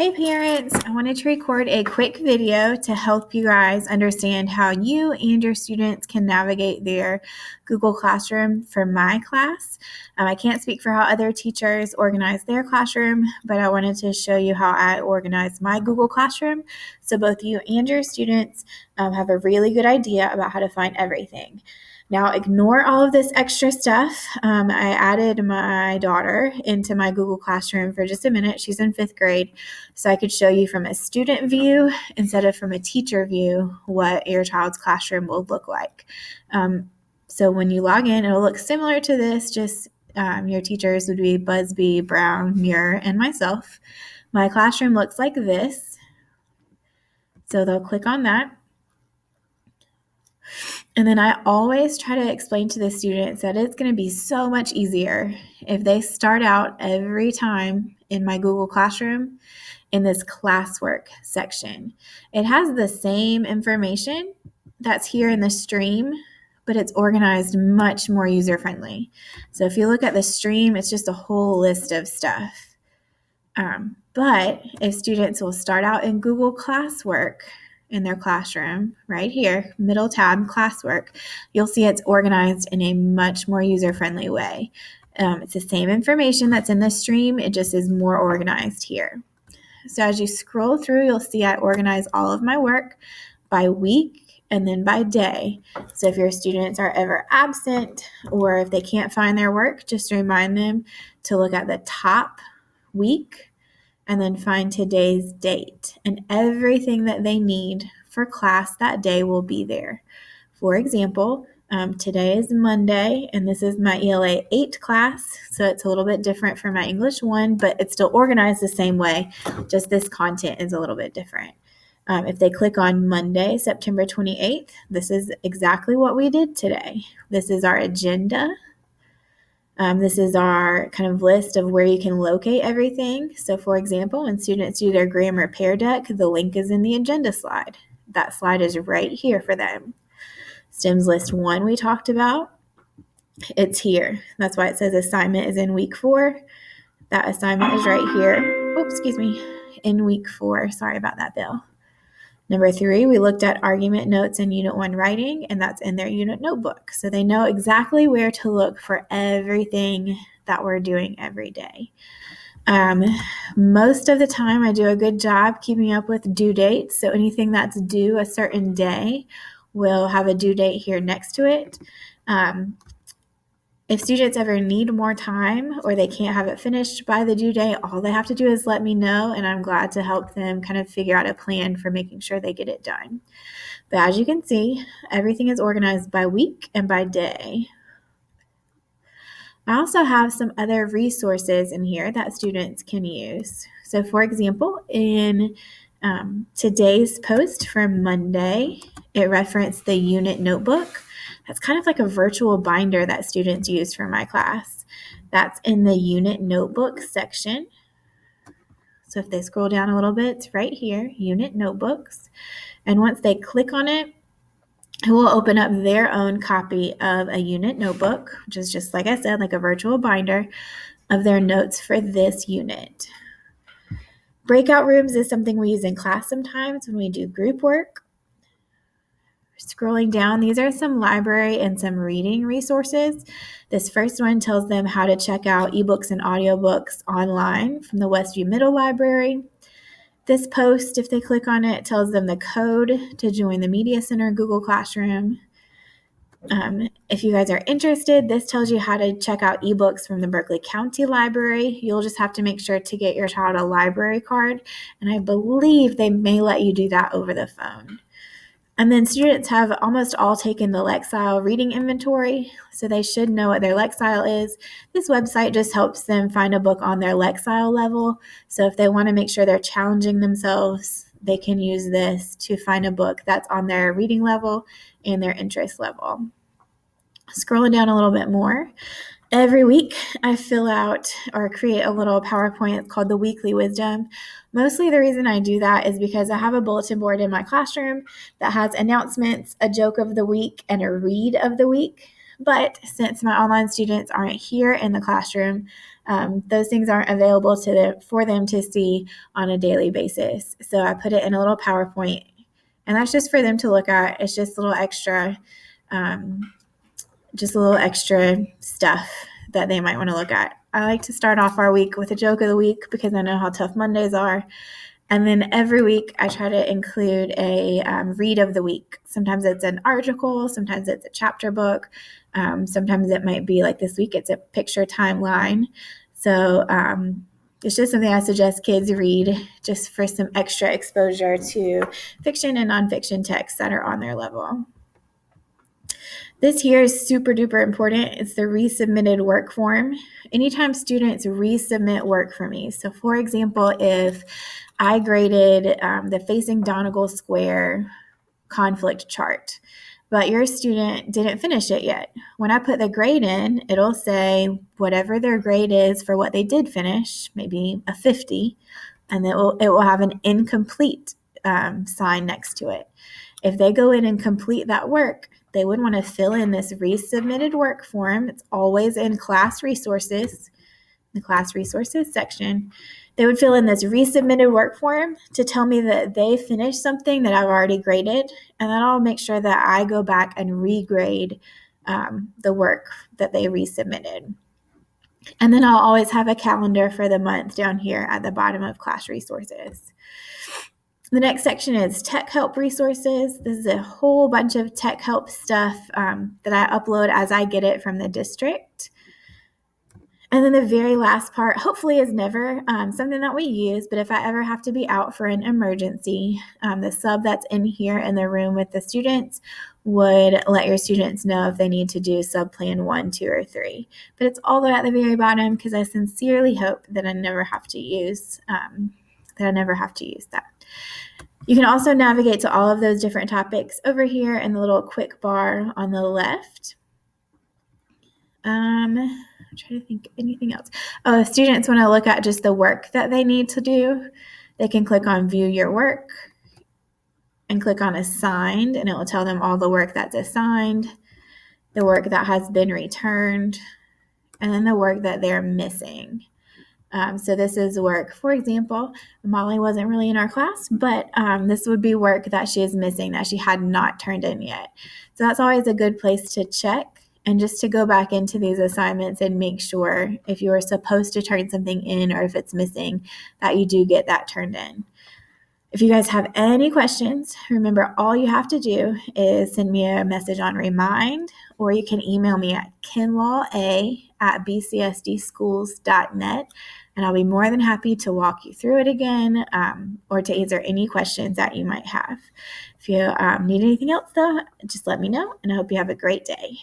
Hey parents, I wanted to record a quick video to help you guys understand how you and your students can navigate their Google Classroom for my class. I can't speak for how other teachers organize their classroom, but I wanted to show you how I organize my Google Classroom so both you and your students have a really good idea about how to find everything. Now, ignore all of this extra stuff. I added my daughter into my Google Classroom for just a minute. She's in 5th grade. So I could show you from a student view instead of from a teacher view what your child's classroom will look like. So when you log in, it'll look similar to this, just your teachers would be Busby, Brown, Muir, and myself. My classroom looks like this. So they'll click on that. And then I always try to explain to the students that it's going to be so much easier if they start out every time in my Google Classroom in this classwork section. It has the same information that's here in the stream, but it's organized much more user-friendly. So if you look at the stream, it's just a whole list of stuff. But if students will start out in Google Classwork in their classroom, right here, middle tab, classwork, you'll see it's organized in a much more user-friendly way. It's the same information that's in the stream, it just is more organized here. So as you scroll through, you'll see I organize all of my work by week and then by day. So if your students are ever absent or if they can't find their work, just remind them to look at the top week and then find today's date. And everything that they need for class that day will be there. For example, today is Monday, and this is my ELA 8 class, so it's a little bit different from my English 1, but it's still organized the same way, just this content is a little bit different. If they click on Monday, September 28th, this is exactly what we did today. This is our agenda. This is our kind of list of where you can locate everything. So for example, when students do their grammar pair deck, the link is in the agenda slide. That slide is right here for them. STEMS list 1 we talked about, it's here. That's why it says assignment is in week 4. That assignment is right here. Oh, excuse me, in week 4. Sorry about that, Bill. Number 3, we looked at argument notes in Unit 1 writing, and that's in their unit notebook. So they know exactly where to look for everything that we're doing every day. Most of the time, I do a good job keeping up with due dates. So anything that's due a certain day will have a due date here next to it. If students ever need more time or they can't have it finished by the due date, all they have to do is let me know, and I'm glad to help them kind of figure out a plan for making sure they get it done. But as you can see, everything is organized by week and by day. I also have some other resources in here that students can use. So for example, in today's post from Monday, it referenced the unit notebook. That's kind of like a virtual binder that students use for my class. That's in the unit notebook section. So if they scroll down a little bit, it's right here, unit notebooks. And once they click on it, it will open up their own copy of a unit notebook, which is just, like I said, like a virtual binder of their notes for this unit. Breakout rooms is something we use in class sometimes when we do group work. Scrolling down, these are some library and some reading resources. This first one tells them how to check out ebooks and audiobooks online from the Westview Middle Library. This post, if they click on it, tells them the code to join the Media Center Google Classroom. If you guys are interested, this tells you how to check out ebooks from the Berkeley County Library. You'll just have to make sure to get your child a library card, and I believe they may let you do that over the phone. And then students have almost all taken the Lexile reading inventory, so they should know what their Lexile is. This website just helps them find a book on their Lexile level. So if they want to make sure they're challenging themselves, they can use this to find a book that's on their reading level and their interest level. Scrolling down a little bit more, every week I fill out or create a little PowerPoint called the Weekly Wisdom. Mostly the reason I do that is because I have a bulletin board in my classroom that has announcements, a joke of the week, and a read of the week. But since my online students aren't here in the classroom, those things aren't available for them to see on a daily basis. So I put it in a little PowerPoint, and that's just for them to look at. It's just a little extra stuff that they might want to look at. I like to start off our week with a joke of the week because I know how tough Mondays are. And then every week I try to include a read of the week. Sometimes it's an article, sometimes it's a chapter book, sometimes it might be like this week it's a picture timeline. So it's just something I suggest kids read just for some extra exposure to fiction and nonfiction texts that are on their level. This here is super duper important. It's the resubmitted work form. Anytime students resubmit work for me, so for example, if I graded the Facing Donegal Square conflict chart, but your student didn't finish it yet. When I put the grade in, it'll say whatever their grade is for what they did finish, maybe a 50, and it will have an incomplete sign next to it. If they go in and complete that work, they would want to fill in this resubmitted work form. It's always in class resources, the class resources section. They would fill in this resubmitted work form to tell me that they finished something that I've already graded, and then I'll make sure that I go back and regrade the work that they resubmitted. And then I'll always have a calendar for the month down here at the bottom of class resources. The next section is tech help resources. This is a whole bunch of tech help stuff that I upload as I get it from the district. And then the very last part, hopefully is never something that we use, but if I ever have to be out for an emergency, the sub that's in here in the room with the students would let your students know if they need to do sub plan 1, 2, or 3. But it's all the way at the very bottom because I sincerely hope that I never have to use that. You can also navigate to all of those different topics over here in the little quick bar on the left. I'm trying to think of anything else. If students want to look at just the work that they need to do, they can click on View Your Work and click on Assigned, and it will tell them all the work that's assigned, the work that has been returned, and then the work that they're missing. So this is work, for example, Molly wasn't really in our class, but this would be work that she is missing that she had not turned in yet. So that's always a good place to check and just to go back into these assignments and make sure if you are supposed to turn something in or if it's missing, that you do get that turned in. If you guys have any questions, remember all you have to do is send me a message on Remind, or you can email me at kinlawa@bcsdschools.net, and I'll be more than happy to walk you through it again or to answer any questions that you might have. If you need anything else, though, just let me know, and I hope you have a great day.